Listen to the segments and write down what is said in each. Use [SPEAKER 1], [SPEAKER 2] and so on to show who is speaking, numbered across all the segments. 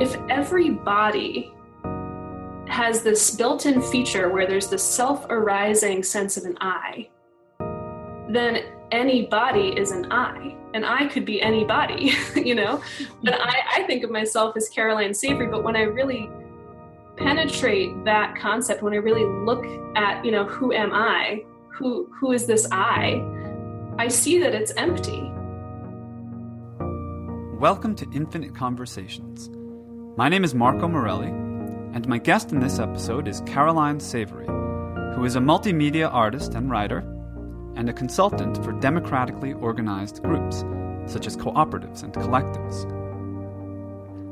[SPEAKER 1] if every body has this built-in feature where there's this self-arising sense of an I, then any body is an I, and I could be any body, you know? But I think of myself as Caroline Savery, but when I really penetrate that concept, when I really look at, you know, who am I? Who is this I see that it's empty.
[SPEAKER 2] Welcome to Infinite Conversations. My name is Marco Morelli, and my guest in this episode is Caroline Savery, who is a multimedia artist and writer, and a consultant for democratically organized groups, such as cooperatives and collectives.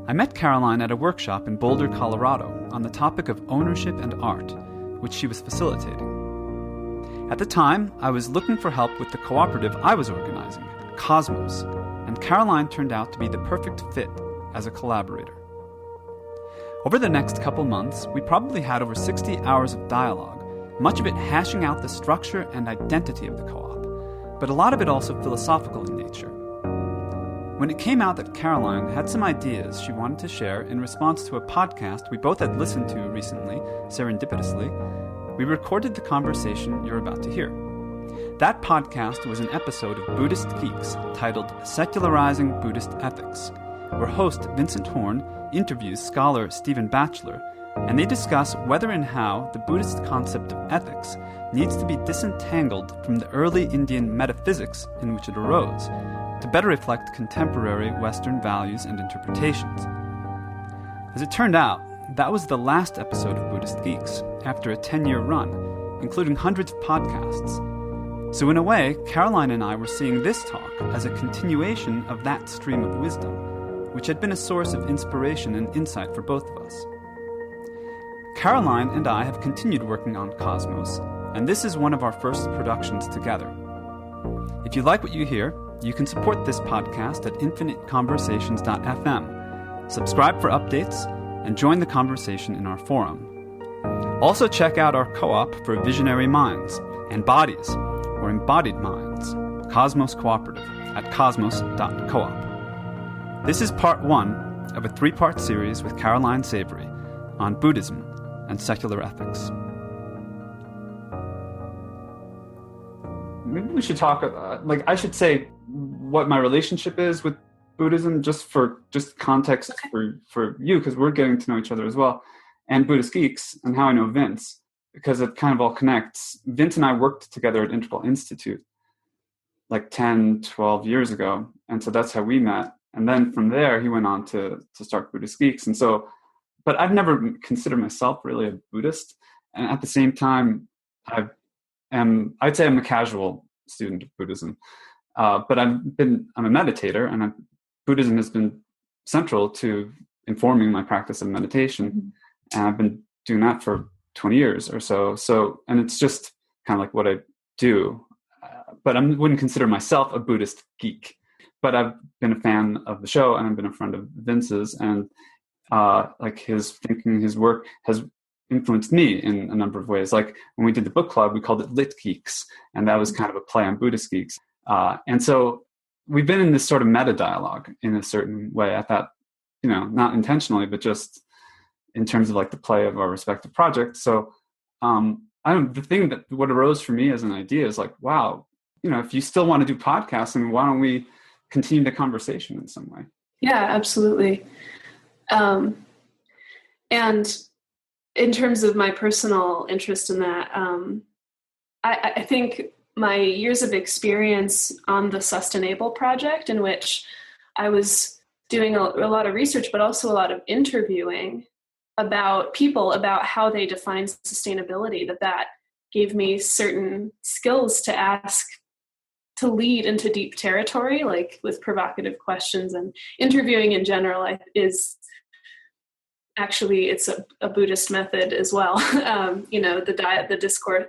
[SPEAKER 2] I met Caroline at a workshop in Boulder, Colorado, on the topic of ownership and art, which she was facilitating. At the time, I was looking for help with the cooperative I was organizing, Cosmos, and Caroline turned out to be the perfect fit as a collaborator. Over the next couple months, we probably had over 60 hours of dialogue, much of it hashing out the structure and identity of the co-op, but a lot of it also philosophical in nature. When it came out that Caroline had some ideas she wanted to share in response to a podcast we both had listened to recently, serendipitously, we recorded the conversation you're about to hear. That podcast was an episode of Buddhist Geeks titled Secularizing Buddhist Ethics, where host Vincent interviews scholar Stephen Batchelor, and they discuss whether and how the Buddhist concept of ethics needs to be disentangled from the early Indian metaphysics in which it arose, to better reflect contemporary Western values and interpretations. As it turned out, that was the last episode of Buddhist Geeks, after a 10-year run, including hundreds of podcasts. So in a way, Caroline and I were seeing this talk as a continuation of that stream of wisdom, which had been a source of inspiration and insight for both of us. Caroline and I have continued working on Cosmos, and this is one of our first productions together. If you like what you hear, you can support this podcast at infiniteconversations.fm, subscribe for updates, and join the conversation in our forum. Also check out our co-op for visionary minds and bodies, or embodied minds, Cosmos Cooperative, at cosmos.coop. This is part one of a three-part series with Caroline Savery on Buddhism and secular ethics. Maybe we should talk, I should say what my relationship is with Buddhism, just context for you, because we're getting to know each other as well, and Buddhist Geeks, and how I know Vince, because it kind of all connects. Vince and I worked together at Integral Institute like 10, 12 years ago, and so that's how we met. And then from there, he went on to start Buddhist Geeks. And so, but I've never considered myself really a Buddhist. And at the same time, I'd say I'm a casual student of Buddhism. But I'm a meditator, and Buddhism has been central to informing my practice of meditation. Mm-hmm. And I've been doing that for 20 years or so. And it's just kind of like what I do. But I wouldn't consider myself a Buddhist geek. But I've been a fan of the show, and I've been a friend of Vince's, and his thinking, his work has influenced me in a number of ways. Like when we did the book club, we called it Lit Geeks, and that was kind of a play on Buddhist Geeks. And so we've been in this sort of meta dialogue in a certain way. I thought, not intentionally, but just in terms of like the play of our respective projects. So what arose for me as an idea is like, wow, if you still want to do podcasting, why don't we continue the conversation in some way?
[SPEAKER 1] Yeah, absolutely. And in terms of my personal interest in that, I think my years of experience on the Sustainable project, in which I was doing a lot of research, but also a lot of interviewing about people, about how they define sustainability, that gave me certain skills to ask, to lead into deep territory, like with provocative questions. And interviewing in general is actually, it's a Buddhist method as well. The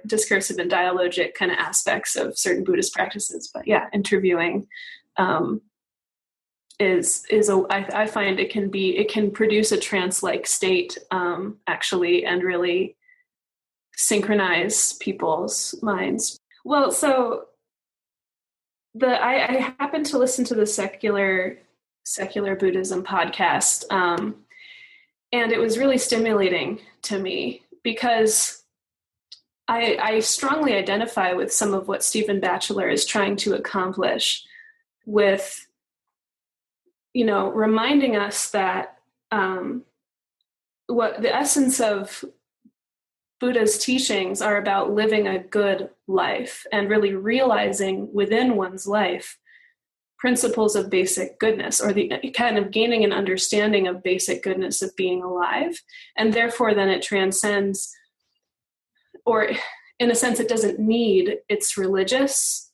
[SPEAKER 1] discursive and dialogic kind of aspects of certain Buddhist practices. But yeah, interviewing I find it can produce a trance-like state actually, and really synchronize people's minds. Well, so I happened to listen to the Secular Buddhism podcast, And it was really stimulating to me because I strongly identify with some of what Stephen Batchelor is trying to accomplish with, reminding us that what the essence of Buddha's teachings are about living a good life and really realizing within one's life principles of basic goodness, or the kind of gaining an understanding of basic goodness of being alive. And therefore then it transcends, or in a sense, it doesn't need its religious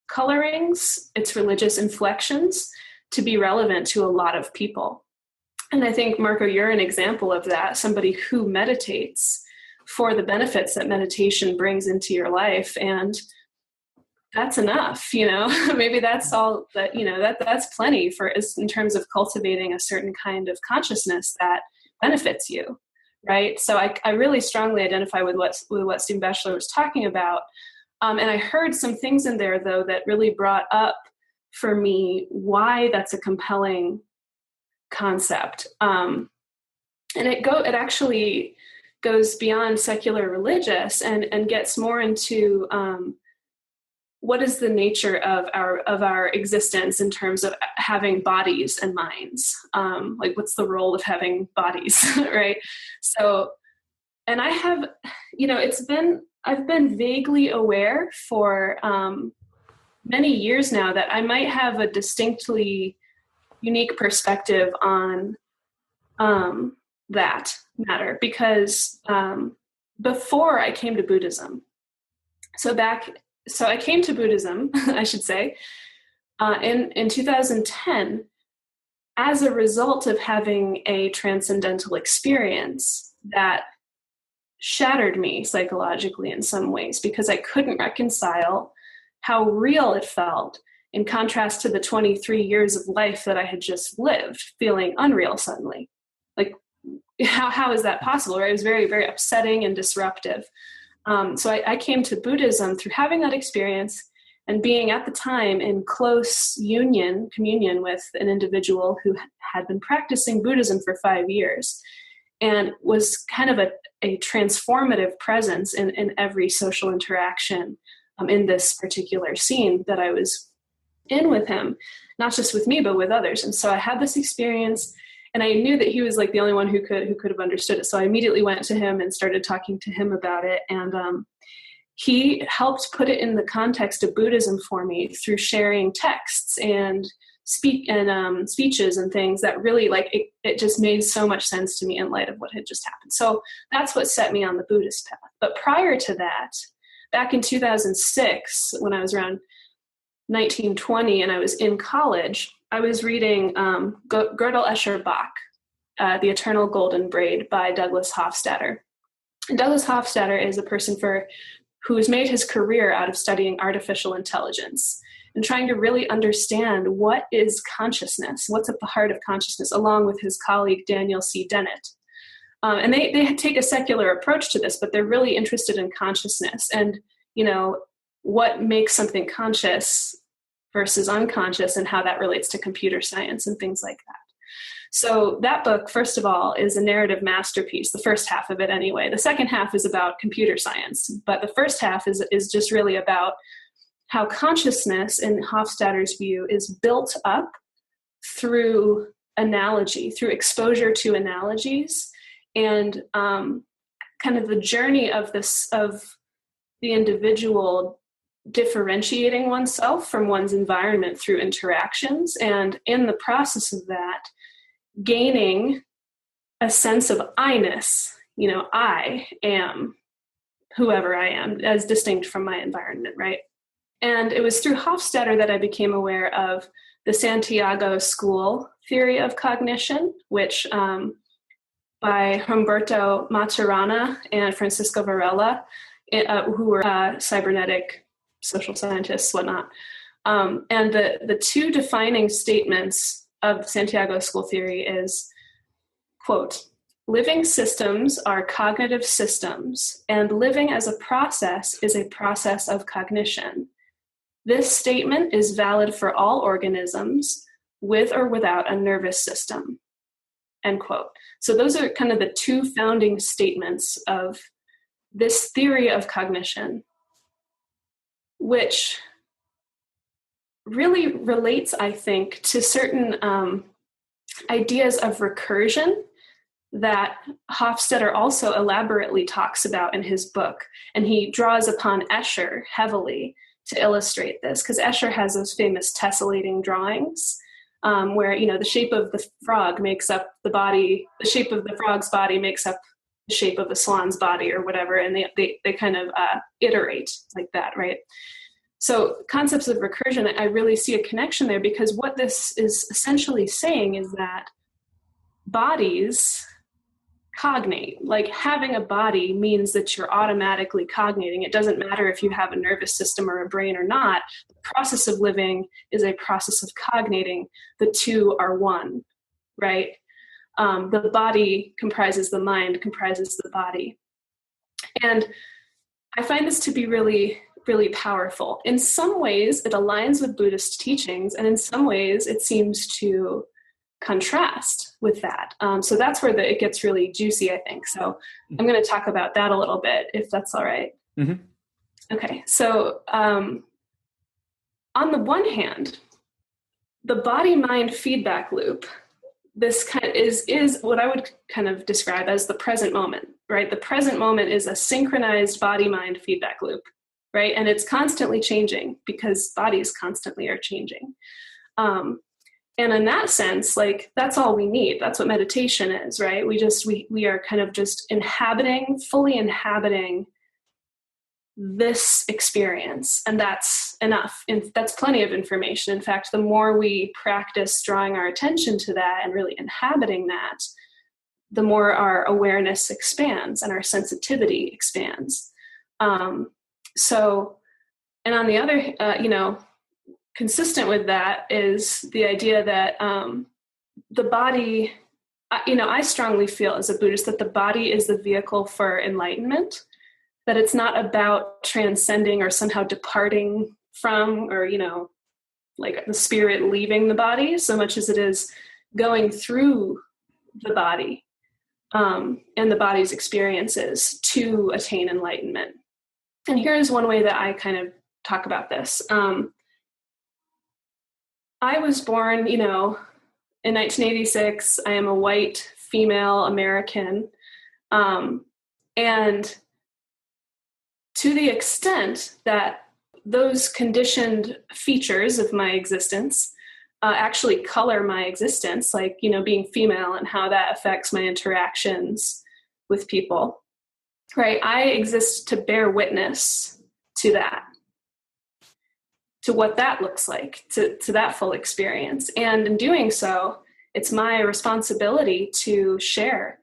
[SPEAKER 1] colorings, its religious inflections to be relevant to a lot of people. And I think, Marco, you're an example of that, somebody who meditates for the benefits that meditation brings into your life. And that's enough, maybe that's all that, that's plenty in terms of cultivating a certain kind of consciousness that benefits you. Right. So I really strongly identify with what Stephen Batchelor was talking about. And I heard some things in there, though, that really brought up for me why that's a compelling concept. And it actually goes beyond secular religious and gets more into what is the nature of our existence in terms of having bodies and minds? Like, what's the role of having bodies, right? So, and I have, I've been vaguely aware for many years now that I might have a distinctly unique perspective on that matter, because before I came to Buddhism, so I came to Buddhism, I should say, in 2010 as a result of having a transcendental experience that shattered me psychologically in some ways, because I couldn't reconcile how real it felt in contrast to the 23 years of life that I had just lived, feeling unreal suddenly. Like, how is that possible? Right? It was very, very upsetting and disruptive. So I came to Buddhism through having that experience and being at the time in close communion with an individual who had been practicing Buddhism for 5 years and was kind of a transformative presence in every social interaction in this particular scene that I was in with him, not just with me, but with others. And so I had this experience, and I knew that he was like the only one who could have understood it. So I immediately went to him and started talking to him about it. And he helped put it in the context of Buddhism for me through sharing texts and speeches and things that really, like, it just made so much sense to me in light of what had just happened. So that's what set me on the Buddhist path. But prior to that, back in 2006, when I was around 1920 and I was in college, I was reading Gödel, Escher, Bach, The Eternal Golden Braid by Douglas Hofstadter. And Douglas Hofstadter is a person who's made his career out of studying artificial intelligence and trying to really understand what is consciousness, what's at the heart of consciousness, along with his colleague Daniel C. Dennett. And they take a secular approach to this, but they're really interested in consciousness and, what makes something conscious versus unconscious and how that relates to computer science and things like that. So that book, first of all, is a narrative masterpiece, the first half of it anyway. The second half is about computer science, but the first half is just really about how consciousness, in Hofstadter's view, is built up through analogy, through exposure to analogies, and kind of the journey of the individual differentiating oneself from one's environment through interactions, and in the process of that, gaining a sense of I-ness. I am whoever I am, as distinct from my environment, right? And it was through Hofstadter that I became aware of the Santiago school theory of cognition, which by Humberto Maturana and Francisco Varela, who were cybernetic social scientists, whatnot. And the two defining statements of Santiago school theory is, quote, living systems are cognitive systems, and living as a process is a process of cognition. This statement is valid for all organisms, with or without a nervous system. end quote. So those are kind of the two founding statements of this theory of cognition, which really relates, I think, to certain ideas of recursion that Hofstadter also elaborately talks about in his book. And he draws upon Escher heavily to illustrate this, because Escher has those famous tessellating drawings where, you know, the shape of the frog makes up the body, the shape of the frog's body makes up the shape of the swan's body or whatever, and they kind of iterate like that, right? So concepts of recursion, I really see a connection there, because what this is essentially saying is that bodies cognate. Like, having a body means that you're automatically cognating. It doesn't matter if you have a nervous system or a brain or not. The process of living is a process of cognating. The two are one, right? The body comprises the mind, comprises the body. And I find this to be really, really powerful. In some ways, it aligns with Buddhist teachings, and in some ways, it seems to contrast with that. So that's where it gets really juicy, I think. So I'm going to talk about that a little bit, if that's all right.
[SPEAKER 2] Mm-hmm.
[SPEAKER 1] Okay. So on the one hand, the body-mind feedback loop, this kind of is what I would kind of describe as the present moment, right? The present moment is a synchronized body-mind feedback loop, right? And it's constantly changing because bodies constantly are changing. And in that sense, like, that's all we need. That's what meditation is, right? We are kind of just fully inhabiting this experience. And that's enough. And that's plenty of information. In fact, the more we practice drawing our attention to that and really inhabiting that, the more our awareness expands and our sensitivity expands. And on the other, consistent with that is the idea that the body, I strongly feel as a Buddhist that the body is the vehicle for enlightenment, that it's not about transcending or somehow departing from, or, like the spirit leaving the body, so much as it is going through the body and the body's experiences to attain enlightenment. And here's one way that I kind of talk about this. I was born, in 1986. I am a white female American. And to the extent that those conditioned features of my existence actually color my existence, like, being female and how that affects my interactions with people, right? I exist to bear witness to that, to what that looks like, to that full experience. And in doing so, it's my responsibility to share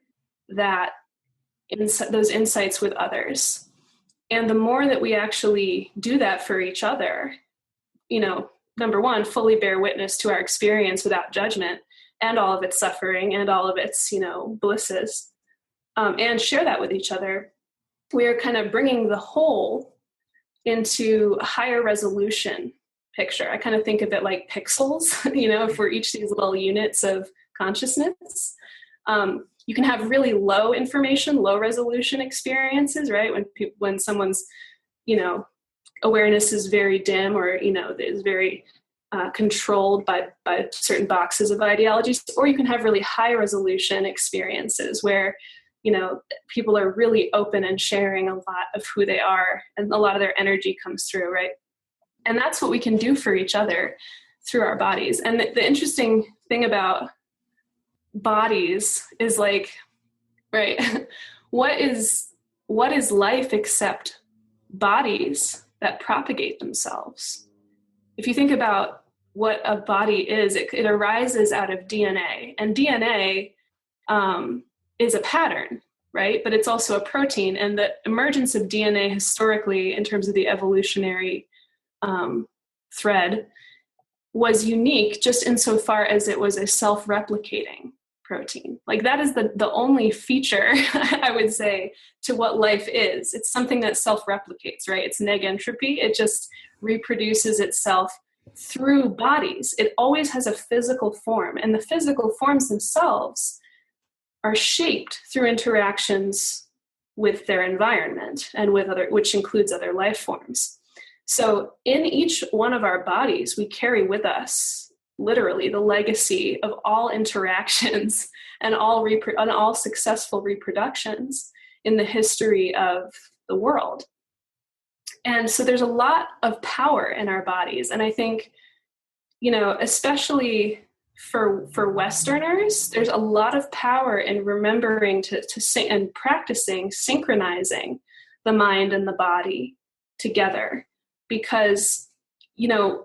[SPEAKER 1] those insights with others. And the more that we actually do that for each other, number one, fully bear witness to our experience without judgment and all of its suffering and all of its, blisses, and share that with each other, we are kind of bringing the whole into a higher resolution picture. I kind of think of it like pixels, for each of these little units of consciousness. You can have really low information, low resolution experiences, right? When someone's, awareness is very dim, or, is very controlled by certain boxes of ideologies, or you can have really high resolution experiences where, people are really open and sharing a lot of who they are, and a lot of their energy comes through, right? And that's what we can do for each other through our bodies. And the interesting thing about bodies is, like, right, what is life except bodies that propagate themselves? If you think about what a body is, it arises out of DNA, and DNA is a pattern, right? But it's also a protein, and the emergence of DNA historically, in terms of the evolutionary thread, was unique just insofar as it was a self-replicating protein. Like, that is the only feature, I would say, to what life is. It's something that self-replicates, right? It's negentropy. It just reproduces itself through bodies. It always has a physical form, and the physical forms themselves are shaped through interactions with their environment and with other, which includes other life forms. So in each one of our bodies, we carry with us literally the legacy of all interactions and all successful reproductions in the history of the world. And so there's a lot of power in our bodies. And I think, especially for Westerners, there's a lot of power in remembering to sing and practicing synchronizing the mind and the body together. Because,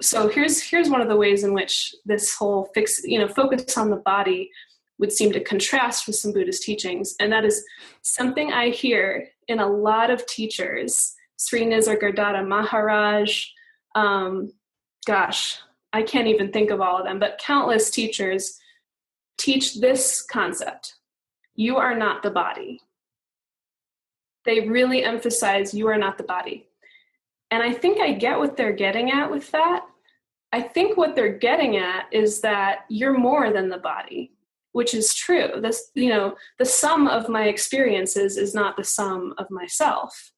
[SPEAKER 1] so here's one of the ways in which this whole focus on the body would seem to contrast with some Buddhist teachings. And that is something I hear in a lot of teachers. Sri Nisargadatta Maharaj, I can't even think of all of them, but countless teachers teach this concept. You are not the body. They really emphasize you are not the body. And I think I get what they're getting at with that. I think what they're getting at is that you're more than the body, which is true. This, the sum of my experiences is not the sum of myself.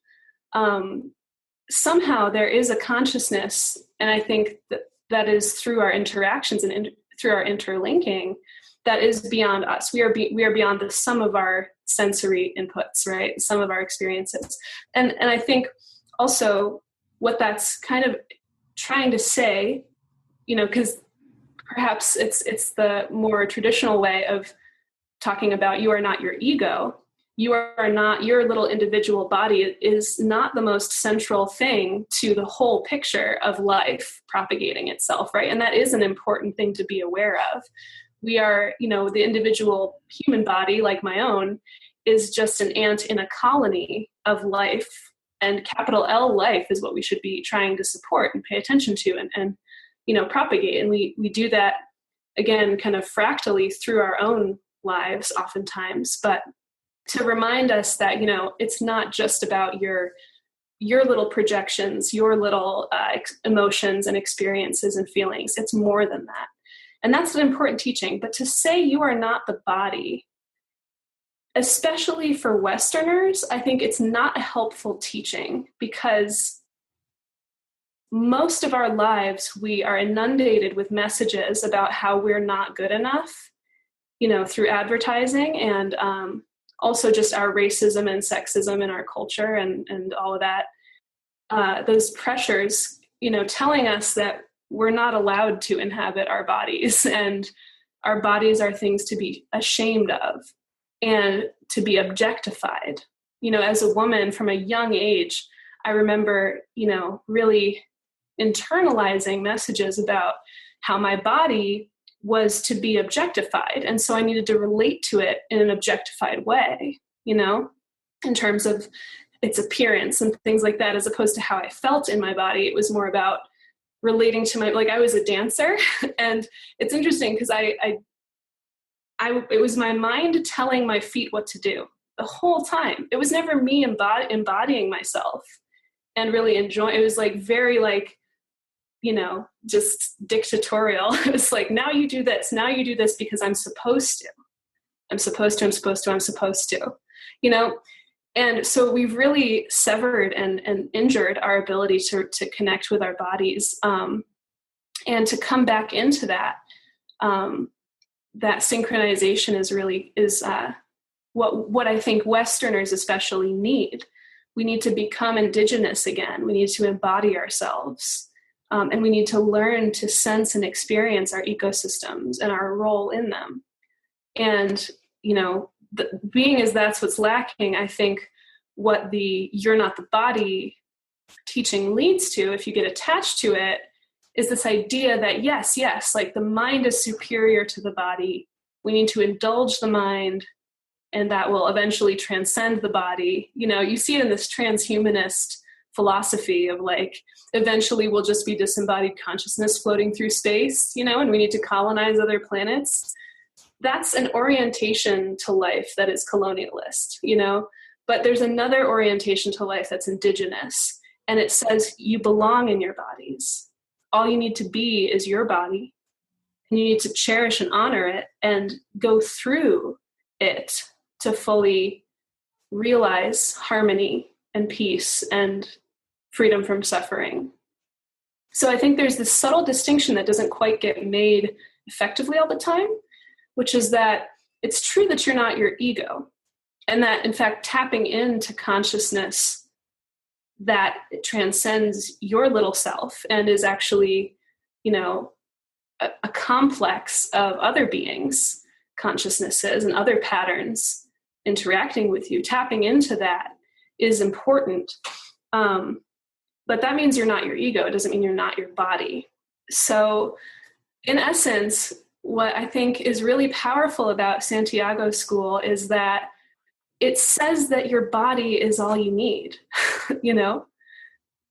[SPEAKER 1] Somehow there is a consciousness, and I think that is through our interactions and through our interlinking, that is beyond us. We are beyond the sum of our sensory inputs, right? Some of our experiences. And I think also what that's kind of trying to say, because perhaps it's the more traditional way of talking about you are not your ego. You are not, your little individual body is not the most central thing to the whole picture of life propagating itself, right? And that is an important thing to be aware of. We are, the individual human body, like my own, is just an ant in a colony of life. And capital L life is what we should be trying to support and pay attention to and propagate. And we do that, again, kind of fractally through our own lives oftentimes. But to remind us that, it's not just about your little projections, your little emotions and experiences and feelings. It's more than that. And that's an important teaching. But to say you are not the body, especially for Westerners, I think it's not a helpful teaching, because most of our lives we are inundated with messages about how we're not good enough, through advertising and also just our racism and sexism in our culture and all of that. Those pressures, telling us that we're not allowed to inhabit our bodies, and our bodies are things to be ashamed of and to be objectified. As a woman from a young age, I remember, really internalizing messages about how my body was to be objectified. And so I needed to relate to it in an objectified way, in terms of its appearance and things like that, as opposed to how I felt in my body. It was more about relating to I was a dancer. And it's interesting because it was my mind telling my feet what to do the whole time. It was never me embodying myself and really enjoying. It was very just dictatorial. It was now you do this because I'm supposed to. And so we've really severed and injured our ability to connect with our bodies, and to come back into that. That synchronization is what I think Westerners especially need. We need to become indigenous again. We need to embody ourselves. And we need to learn to sense and experience our ecosystems and our role in them. And, being as that's what's lacking, I think what the you're not the body teaching leads to, if you get attached to it, is this idea that yes, the mind is superior to the body. We need to indulge the mind, and that will eventually transcend the body. You see it in this transhumanist philosophy of eventually we'll just be disembodied consciousness floating through space, and we need to colonize other planets. That's an orientation to life that is colonialist, but there's another orientation to life that's indigenous. And it says you belong in your bodies. All you need to be is your body, and you need to cherish and honor it and go through it to fully realize harmony and peace and freedom from suffering. So I think there's this subtle distinction that doesn't quite get made effectively all the time, which is that it's true that you're not your ego, and that, in fact, tapping into consciousness that transcends your little self and is actually, a complex of other beings' consciousnesses and other patterns interacting with you. Tapping into that is important. But that means you're not your ego. It doesn't mean you're not your body. So in essence, what I think is really powerful about Santiago school is that it says that your body is all you need,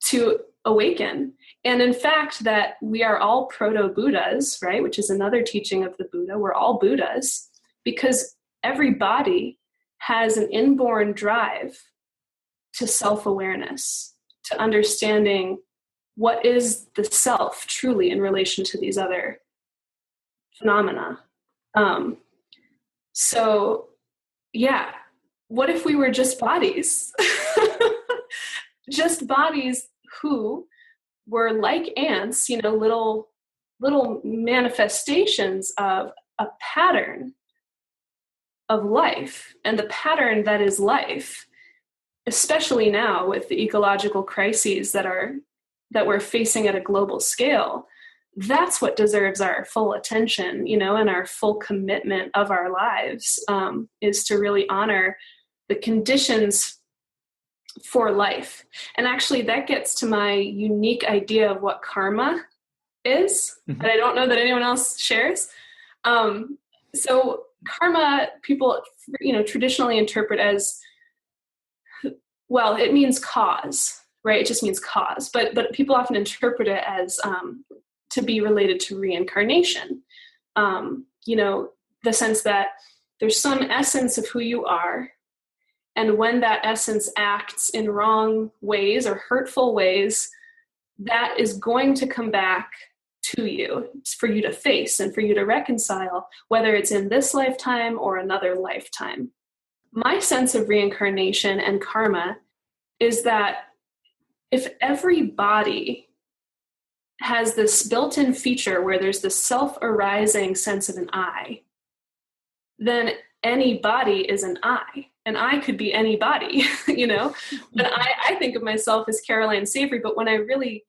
[SPEAKER 1] to awaken. And in fact, that we are all proto-Buddhas, right? Which is another teaching of the Buddha. We're all Buddhas because every body has an inborn drive to self-awareness, to understanding what is the self truly in relation to these other phenomena. So yeah, what if we were just bodies? Just bodies who were like ants, little manifestations of a pattern of life, and the pattern that is life, especially now with the ecological crises that we're facing at a global scale. That's what deserves our full attention, and our full commitment of our lives, is to really honor the conditions for life. And actually that gets to my unique idea of what karma is, that I don't know that anyone else shares. So karma, people, traditionally interpret as, well, it means cause, right? It just means cause, but people often interpret it as to be related to reincarnation. The sense that there's some essence of who you are, and when that essence acts in wrong ways or hurtful ways, that is going to come back to you for you to face and for you to reconcile, whether it's in this lifetime or another lifetime. My sense of reincarnation and karma is that if every body has this built-in feature where there's this self-arising sense of an I, then any body is an I. And I could be any body, But I think of myself as Caroline Savery, but when I really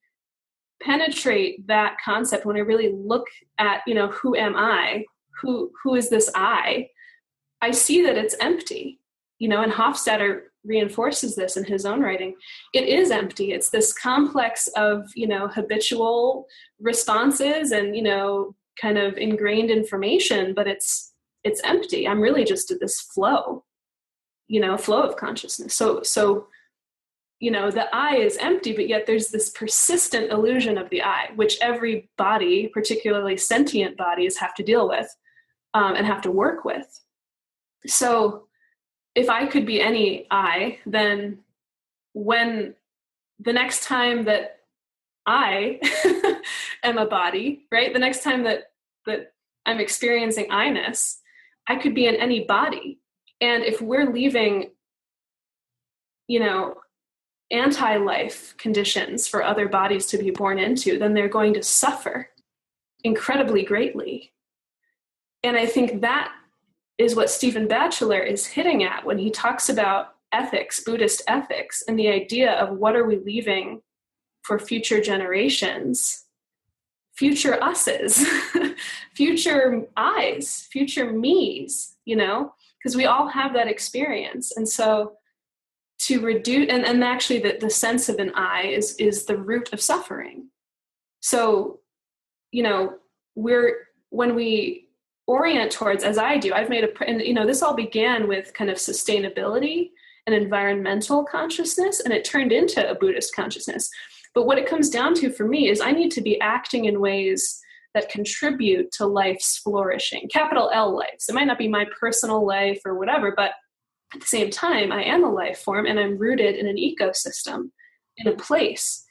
[SPEAKER 1] penetrate that concept, when I really look at, who am I? Who is this I see that it's empty, and Hofstadter reinforces this in his own writing. It is empty. It's this complex of, habitual responses and, kind of ingrained information, but it's empty. I'm really just at this flow of consciousness. So, the I is empty, but yet there's this persistent illusion of the I, which every body, particularly sentient bodies, have to deal with and have to work with. So if I could be any I, then when the next time that I am a body, right? The next time that I'm experiencing I-ness, I could be in any body. And if we're leaving, anti-life conditions for other bodies to be born into, then they're going to suffer incredibly greatly. And I think that is what Stephen Batchelor is hitting at when he talks about ethics, Buddhist ethics, and the idea of what are we leaving for future generations, future us's, future I's, future me's, because we all have that experience. And so to reduce, and actually the sense of an I is the root of suffering. So, when we orient towards, as I do, I've made this all began with kind of sustainability and environmental consciousness, and it turned into a Buddhist consciousness. But what it comes down to for me is I need to be acting in ways that contribute to life's flourishing, capital L life. So it might not be my personal life or whatever, but at the same time, I am a life form and I'm rooted in an ecosystem, in a place,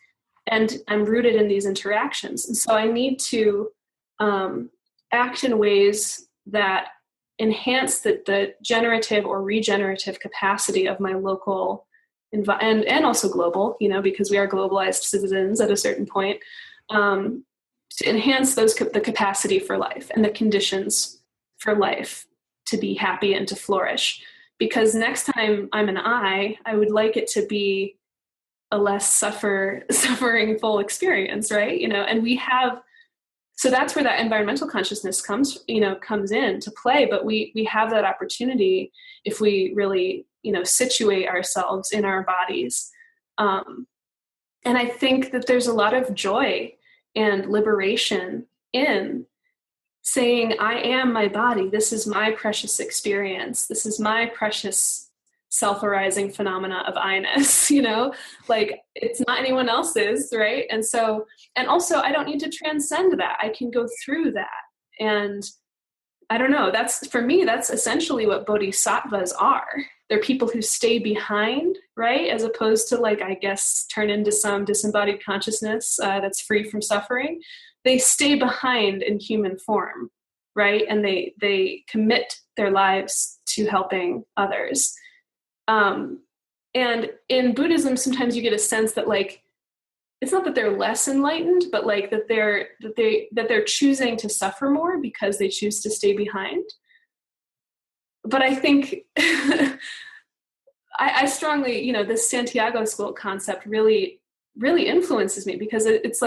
[SPEAKER 1] and I'm rooted in these interactions. And so I need to act in ways that enhance the generative or regenerative capacity of my local and also global, because we are globalized citizens at a certain point, to enhance the capacity for life and the conditions for life to be happy and to flourish. Because next time I'm an I would like it to be a less suffering full experience, right? And we have, so that's where that environmental consciousness comes in to play. But we have that opportunity if we really, situate ourselves in our bodies. And I think that there's a lot of joy and liberation in saying, I am my body. This is my precious experience. This is my precious self-arising phenomena of I-ness, like it's not anyone else's, right? And also I don't need to transcend that. I can go through that. And I don't know, for me, that's essentially what bodhisattvas are. They're people who stay behind, right? As opposed to turn into some disembodied consciousness that's free from suffering. They stay behind in human form, right? And they commit their lives to helping others. And in Buddhism, sometimes you get a sense that it's not that they're less enlightened, but that they're choosing to suffer more because they choose to stay behind. But I think I strongly, this Santiago school concept really, really influences me, because it's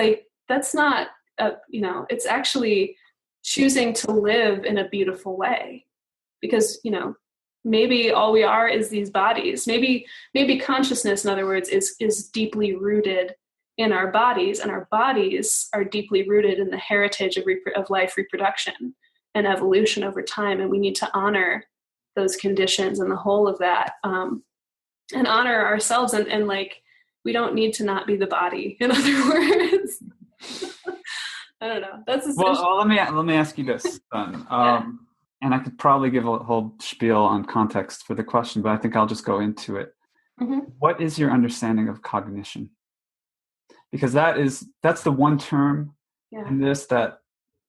[SPEAKER 1] that's not, it's actually choosing to live in a beautiful way, because, maybe all we are is these bodies. Maybe consciousness, in other words, is deeply rooted in our bodies, and our bodies are deeply rooted in the heritage of life, reproduction, and evolution over time. And we need to honor those conditions and the whole of that, and honor ourselves. And we don't need to not be the body, in other words. I don't know. That's
[SPEAKER 2] well, let me ask you this then.
[SPEAKER 1] Yeah.
[SPEAKER 2] And I could probably give a whole spiel on context for the question, but I think I'll just go into it.
[SPEAKER 1] Mm-hmm.
[SPEAKER 2] What is your understanding of cognition? Because that's the one term in this that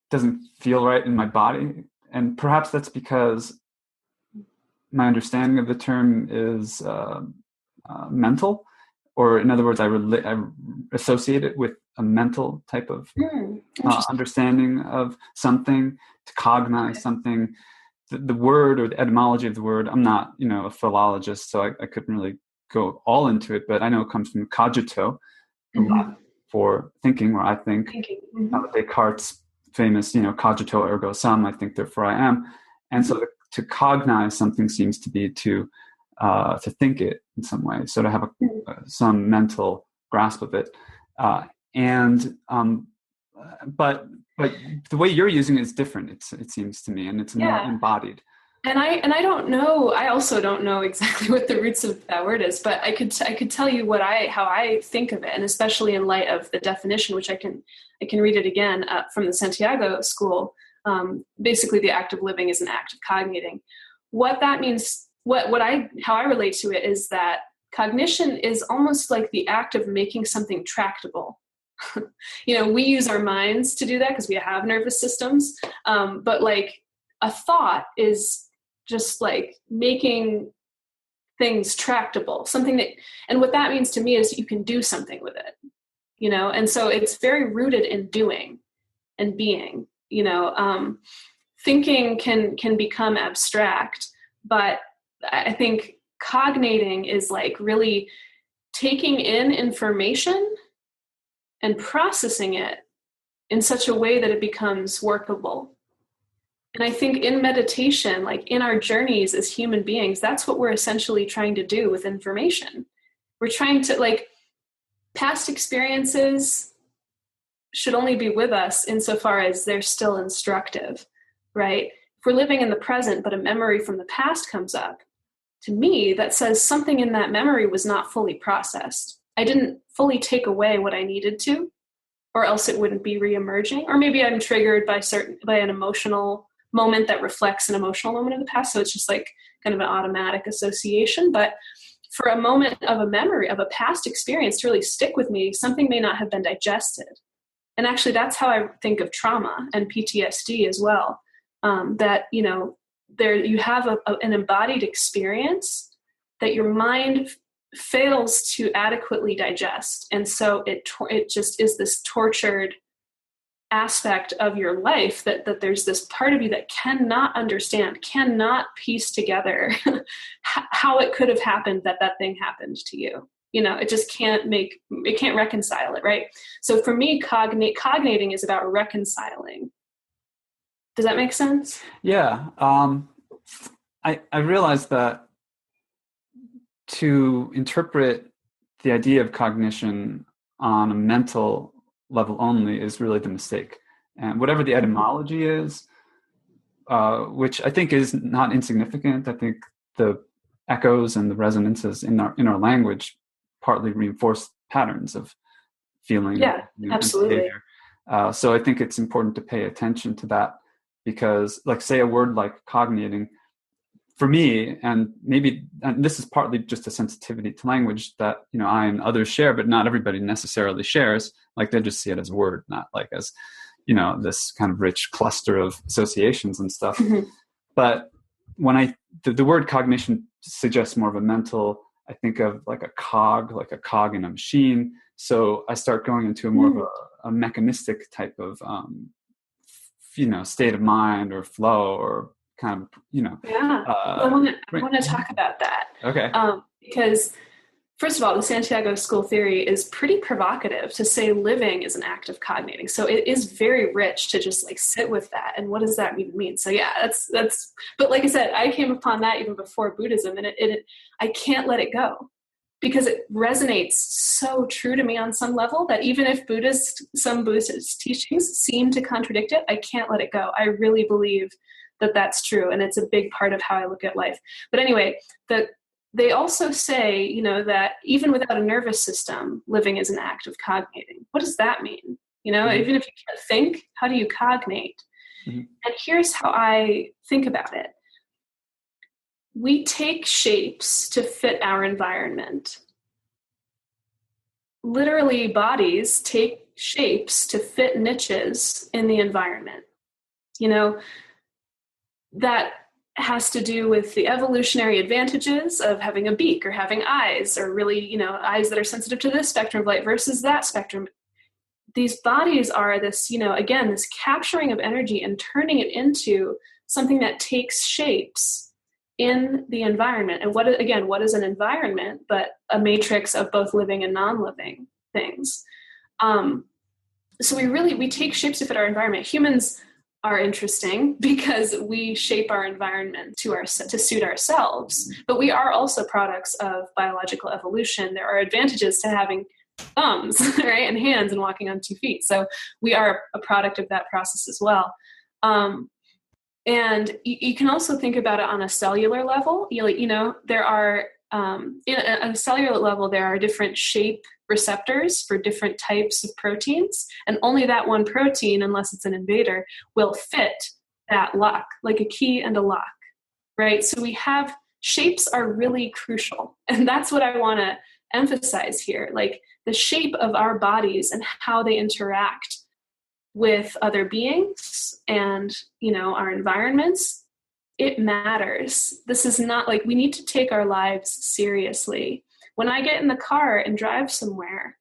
[SPEAKER 2] doesn't feel right in my body. And perhaps that's because my understanding of the term is mental, or in other words, I associate it with a mental type of understanding of something, to cognize something. The word, or the etymology of the word, I'm not, a philologist, so I couldn't really go all into it, but I know it comes from cogito, for thinking, where I think. Descartes' famous, cogito ergo sum, I think therefore I am. And so to cognize something seems to be to think it in some way, so to have some mental grasp of it. But the way you're using it is different, it seems to me, and it's more embodied.
[SPEAKER 1] And I don't know. I also don't know exactly what the roots of that word is, but I could tell you how I think of it, and especially in light of the definition, which I can read it again from the Santiago school. Basically, the act of living is an act of cogniting. What that means, how I relate to it, is that cognition is almost like the act of making something tractable. We use our minds to do that because we have nervous systems, but a thought is just making things tractable, something that, and what that means to me is you can do something with it, and so it's very rooted in doing and being. Thinking can become abstract, but I think cognating is really taking in information and processing it in such a way that it becomes workable. And I think in meditation, in our journeys as human beings, that's what we're essentially trying to do with information. We're trying to, past experiences should only be with us insofar as they're still instructive, right? If we're living in the present, but a memory from the past comes up, to me, that says something in that memory was not fully processed. I didn't fully take away what I needed to, or else it wouldn't be reemerging. Or maybe I'm triggered by an emotional moment that reflects an emotional moment of the past. So it's just kind of an automatic association. But for a moment of a memory of a past experience to really stick with me, something may not have been digested. And actually, that's how I think of trauma and PTSD as well. That, there you have an embodied experience that your mind fails to adequately digest. And so it just is this tortured aspect of your life that there's this part of you that cannot understand, cannot piece together how it could have happened that thing happened to you. It just can't reconcile it, right? So for me, cognating is about reconciling. Does that make sense?
[SPEAKER 2] Yeah. I realized that to interpret the idea of cognition on a mental level only is really the mistake. And whatever the etymology is, which I think is not insignificant, I think the echoes and the resonances in our language partly reinforce patterns of feeling.
[SPEAKER 1] Yeah, absolutely.
[SPEAKER 2] And behavior. So I think it's important to pay attention to that, because like say a word like cognating, for me, and this is partly just a sensitivity to language that, I and others share, but not everybody necessarily shares. Like they just see it as a word, not like as, this kind of rich cluster of associations and stuff. Mm-hmm. But when the word cognition suggests more of a mental, I think of like a cog in a machine. So I start going into more of a mechanistic type of, state of mind or flow or kind of,
[SPEAKER 1] I want to talk about that.
[SPEAKER 2] Okay.
[SPEAKER 1] Because first of all, the Santiago school theory is pretty provocative to say living is an act of cognating. So it is very rich to just like sit with that. And what does that even mean? So yeah, that's, but like I said, I came upon that even before Buddhism, and I can't let it go because it resonates so true to me on some level that even if some Buddhist teachings seem to contradict it, I can't let it go. I really believe that that's true. And it's a big part of how I look at life. But anyway, they also say, that even without a nervous system, living is an act of cognating. What does that mean? Mm-hmm. Even if you can't think, how do you cognate? Mm-hmm. And here's how I think about it. We take shapes to fit our environment. Literally, bodies take shapes to fit niches in the environment. That has to do with the evolutionary advantages of having a beak or having eyes, or really, eyes that are sensitive to this spectrum of light versus that spectrum. These bodies are this, again, this capturing of energy and turning it into something that takes shapes in the environment. And what is an environment but a matrix of both living and non-living things? So we take shapes to fit our environment. Humans are interesting because we shape our environment to suit ourselves, but we are also products of biological evolution. There are advantages to having thumbs, right, and hands and walking on 2 feet. So we are a product of that process as well. And you can also think about it on a cellular level. There are, on a cellular level, there are different shape receptors for different types of proteins. And only that one protein, unless it's an invader, will fit that lock, like a key and a lock, right? So shapes are really crucial. And that's what I want to emphasize here. Like the shape of our bodies and how they interact with other beings and, our environments, it matters. This is not like we need to take our lives seriously. When I get in the car and drive somewhere,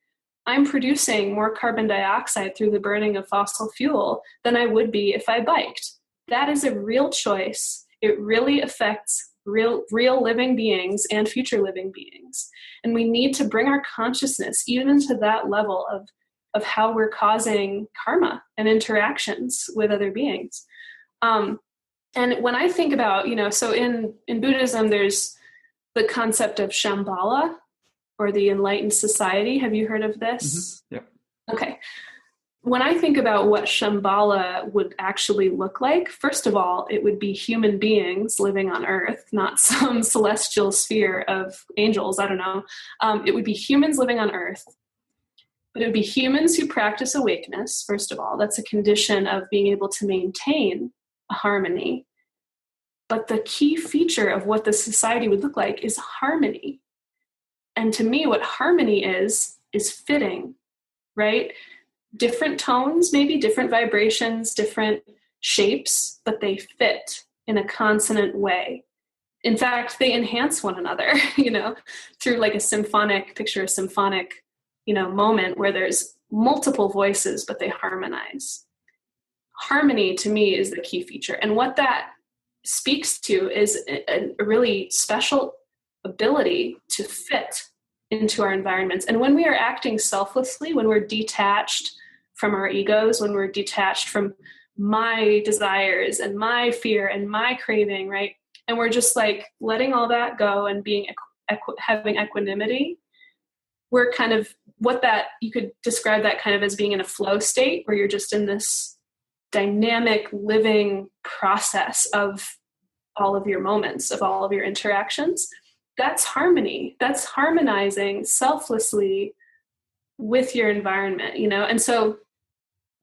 [SPEAKER 1] I'm producing more carbon dioxide through the burning of fossil fuel than I would be if I biked. That is a real choice. It really affects real living beings and future living beings. And we need to bring our consciousness even to that level of how we're causing karma and interactions with other beings. And when I think about, so in Buddhism, there's the concept of Shambhala, or the enlightened society. Have you heard of this?
[SPEAKER 2] Mm-hmm. Yep.
[SPEAKER 1] Okay. When I think about what Shambhala would actually look like, first of all, it would be human beings living on Earth, not some celestial sphere of angels. I don't know. It would be humans living on Earth. But it would be humans who practice awakeness, first of all. That's a condition of being able to maintain a harmony. But the key feature of what the society would look like is harmony. And to me, what harmony is fitting, right? Different tones, maybe different vibrations, different shapes, but they fit. in a consonant way. In fact, they enhance one another, through like a symphonic moment where there's multiple voices, but they harmonize. Harmony to me is the key feature. And what that speaks to is a really special ability to fit into our environments. And when we are acting selflessly, when we're detached from our egos, when we're detached from my desires and my fear and my craving, right? And we're just like letting all that go and being having equanimity, we're kind of you could describe that kind of as being in a flow state where you're just in this dynamic living process of all of your moments, of all of your interactions. That's harmony. That's harmonizing selflessly with your environment, And so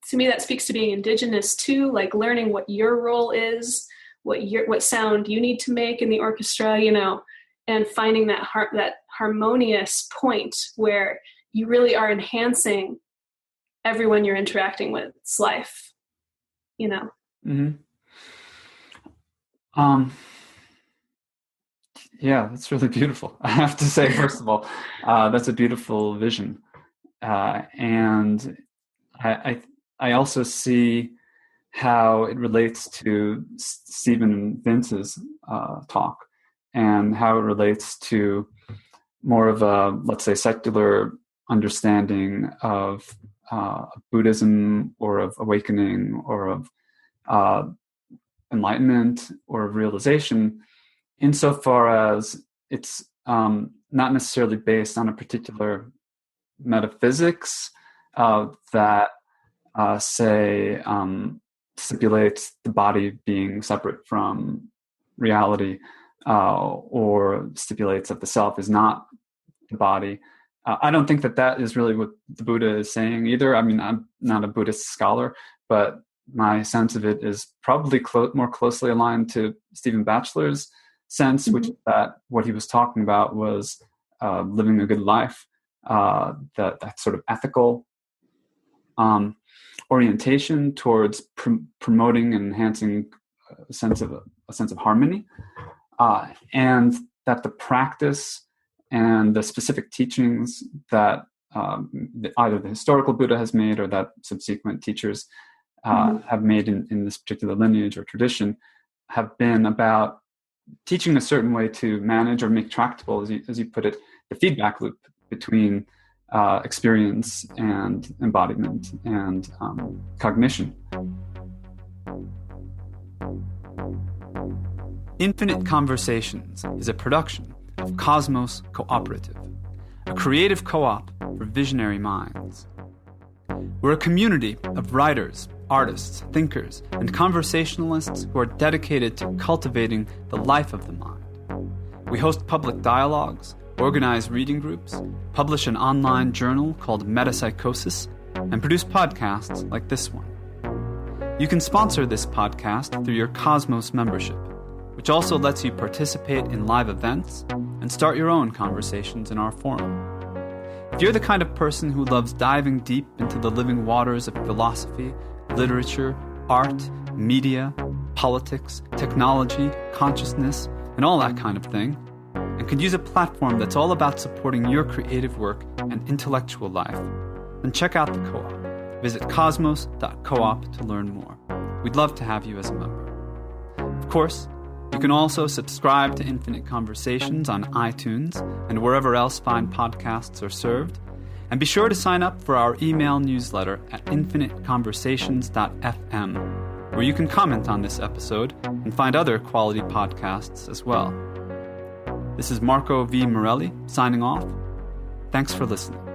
[SPEAKER 1] to me, that speaks to being indigenous too, like learning what your role is, what sound you need to make in the orchestra, and finding that harmonious point where you really are enhancing everyone you're interacting with's life,
[SPEAKER 2] Mm-hmm. Yeah, that's really beautiful. I have to say, first of all, that's a beautiful vision. And I also see how it relates to Stephen and Vince's talk, and how it relates to more of a, let's say, secular understanding of Buddhism, or of awakening, or of enlightenment, or of realization, insofar as it's not necessarily based on a particular metaphysics that, say, stipulates the body being separate from reality, or stipulates that the self is not the body. I don't think that is really what the Buddha is saying either. I mean, I'm not a Buddhist scholar, but my sense of it is probably more closely aligned to Stephen Batchelor's sense, which is that what he was talking about was living a good life, that sort of ethical orientation towards promoting and enhancing a sense of harmony, and that the practice and the specific teachings that either the historical Buddha has made, or that subsequent teachers have made in this particular lineage or tradition, have been about teaching a certain way to manage or make tractable, as you put it, the feedback loop between experience and embodiment and cognition. Infinite Conversations is a production of Cosmos Cooperative, a creative co-op for visionary minds. We're a community of writers, artists, thinkers, and conversationalists who are dedicated to cultivating the life of the mind. We host public dialogues, organize reading groups, publish an online journal called Metapsychosis, and produce podcasts like this one. You can sponsor this podcast through your Cosmos membership, which also lets you participate in live events and start your own conversations in our forum. If you're the kind of person who loves diving deep into the living waters of philosophy, literature, art, media, politics, technology, consciousness, and all that kind of thing, and could use a platform that's all about supporting your creative work and intellectual life, then check out the co-op. Visit cosmos.coop to learn more. We'd love to have you as a member. Of course, you can also subscribe to Infinite Conversations on iTunes and wherever else fine podcasts are served. And be sure to sign up for our email newsletter at infiniteconversations.fm, where you can comment on this episode and find other quality podcasts as well. This is Marco V. Morelli signing off. Thanks for listening.